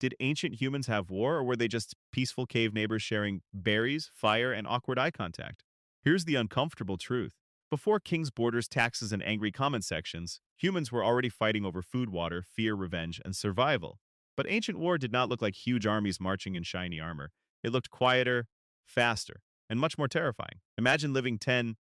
Did ancient humans have war, or were they just peaceful cave neighbors sharing berries, fire, and awkward eye contact? Here's the uncomfortable truth. Before kings' borders, taxes, and angry comment sections, humans were already fighting over food, water, fear, revenge, and survival. But ancient war did not look like huge armies marching in shiny armor. It looked quieter, faster, and much more terrifying. Imagine living 10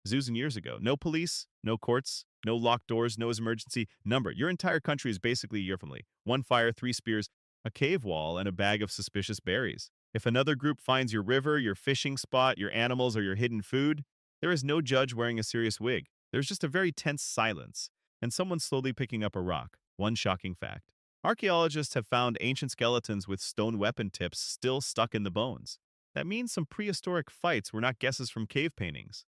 Zeus and years ago. No police, no courts, no locked doors, no emergency number. Your entire country is basically your family. One fire, three spears, a cave wall, and a bag of suspicious berries. If another group finds your river, your fishing spot, your animals, or your hidden food, there is no judge wearing a serious wig. There's just a very tense silence, and someone slowly picking up a rock. One shocking fact. Archaeologists have found ancient skeletons with stone weapon tips still stuck in the bones. That means some prehistoric fights were not guesses from cave paintings.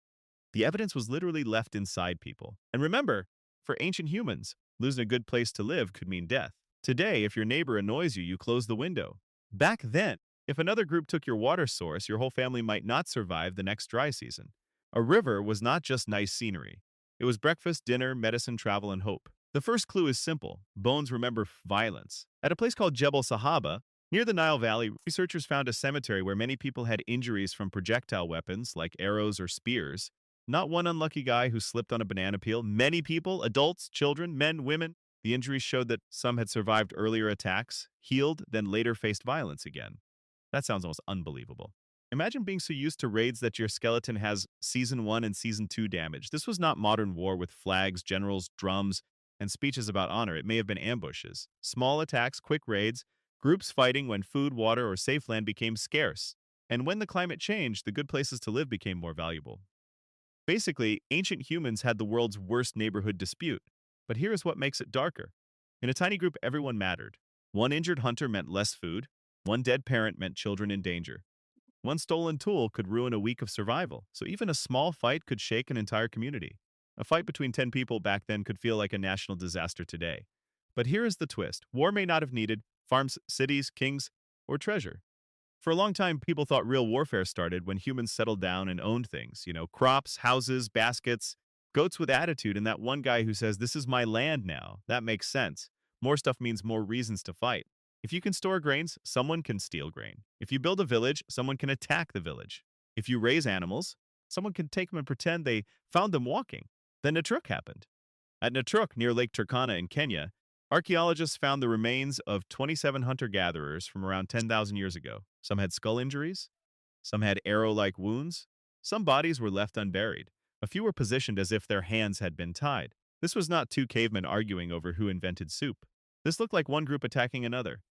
The evidence was literally left inside people. And remember, for ancient humans, losing a good place to live could mean death. Today, if your neighbor annoys you, you close the window. Back then, if another group took your water source, your whole family might not survive the next dry season. A river was not just nice scenery. It was breakfast, dinner, medicine, travel, and hope. The first clue is simple. Bones remember violence. At a place called Jebel Sahaba, near the Nile Valley, researchers found a cemetery where many people had injuries from projectile weapons like arrows or spears. Not one unlucky guy who slipped on a banana peel. Many people, adults, children, men, women. The injuries showed that some had survived earlier attacks, healed, then later faced violence again. That sounds almost unbelievable. Imagine being so used to raids that your skeleton has Season 1 and Season 2 damage. This was not modern war with flags, generals, drums, and speeches about honor. It may have been ambushes. Small attacks, quick raids, groups fighting when food, water, or safe land became scarce. And when the climate changed, the good places to live became more valuable. Basically, ancient humans had the world's worst neighborhood dispute. But here is what makes it darker. In a tiny group, everyone mattered. One injured hunter meant less food. One dead parent meant children in danger. One stolen tool could ruin a week of survival, so even a small fight could shake an entire community. A fight between 10 people back then could feel like a national disaster today. But here is the twist. War may not have needed farms, cities, kings, or treasure. For a long time, people thought real warfare started when humans settled down and owned things. Crops, houses, baskets, goats with attitude, and that one guy who says, "This is my land now." That makes sense. More stuff means more reasons to fight. If you can store grains, someone can steal grain. If you build a village, someone can attack the village. If you raise animals, someone can take them and pretend they found them walking. Then Natruk happened. At Natruk, near Lake Turkana in Kenya, archaeologists found the remains of 27 hunter-gatherers from around 10,000 years ago. Some had skull injuries, some had arrow-like wounds, some bodies were left unburied. A few were positioned as if their hands had been tied. This was not two cavemen arguing over who invented soup. This looked like one group attacking another.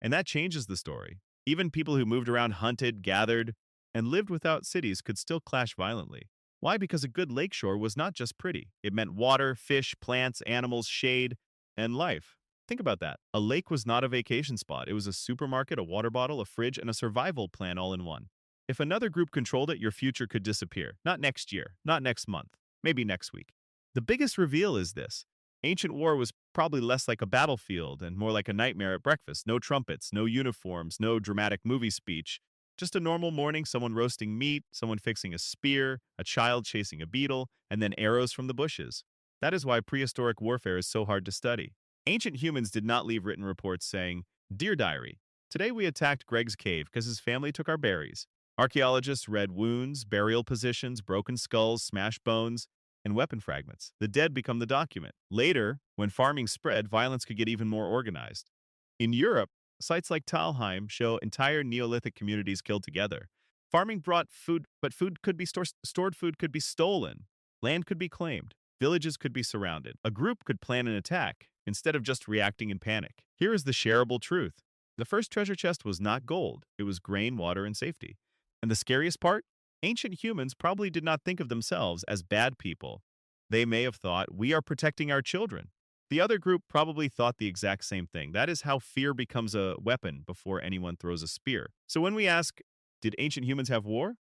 And that changes the story. Even people who moved around, hunted, gathered, and lived without cities could still clash violently. Why? Because a good lakeshore was not just pretty. It meant water, fish, plants, animals, shade, and life. Think about that. A lake was not a vacation spot. It was a supermarket, a water bottle, a fridge, and a survival plan all in one. If another group controlled it, your future could disappear. Not next year, not next month, maybe next week. The biggest reveal is this. Ancient war was probably less like a battlefield and more like a nightmare at breakfast. No trumpets, no uniforms, no dramatic movie speech. Just a normal morning, someone roasting meat, someone fixing a spear, a child chasing a beetle, and then arrows from the bushes. That is why prehistoric warfare is so hard to study. Ancient humans did not leave written reports saying, "Dear Diary, today we attacked Greg's cave because his family took our berries." Archaeologists read wounds, burial positions, broken skulls, smashed bones, and weapon fragments. The dead become the document. Later, when farming spread, violence could get even more organized. In Europe, sites like Talheim show entire Neolithic communities killed together. Farming brought food, but food could be stored food could be stolen. Land could be claimed. Villages could be surrounded. A group could plan an attack instead of just reacting in panic. Here is the shareable truth. The first treasure chest was not gold. It was grain, water, and safety. And the scariest part? Ancient humans probably did not think of themselves as bad people. They may have thought, "We are protecting our children." The other group probably thought the exact same thing. That is how fear becomes a weapon before anyone throws a spear. So when we ask, did ancient humans have war?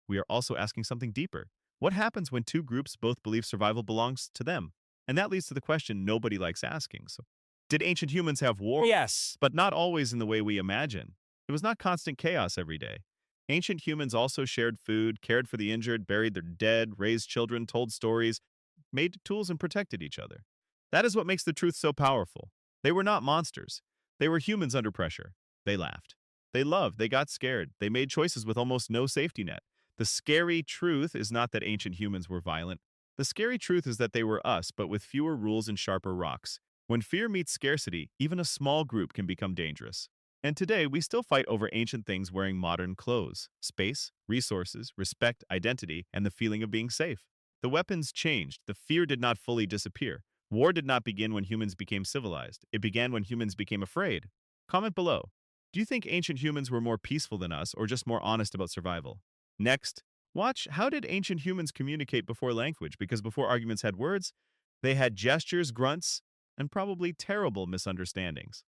We are also asking something deeper. What happens when two groups both believe survival belongs to them? And that leads to the question nobody likes asking. So, did ancient humans have war? Yes, but not always in the way we imagine. It was not constant chaos every day. Ancient humans also shared food, cared for the injured, buried their dead, raised children, told stories, made tools, and protected each other. That is what makes the truth so powerful. They were not monsters. They were humans under pressure. They laughed. They loved. They got scared. They made choices with almost no safety net. The scary truth is not that ancient humans were violent. The scary truth is that they were us, but with fewer rules and sharper rocks. When fear meets scarcity, even a small group can become dangerous. And today, we still fight over ancient things wearing modern clothes, space, resources, respect, identity, and the feeling of being safe. The weapons changed. The fear did not fully disappear. War did not begin when humans became civilized. It began when humans became afraid. Comment below. Do you think ancient humans were more peaceful than us or just more honest about survival? Next, watch how did ancient humans communicate before language? Because before arguments had words, they had gestures, grunts, and probably terrible misunderstandings.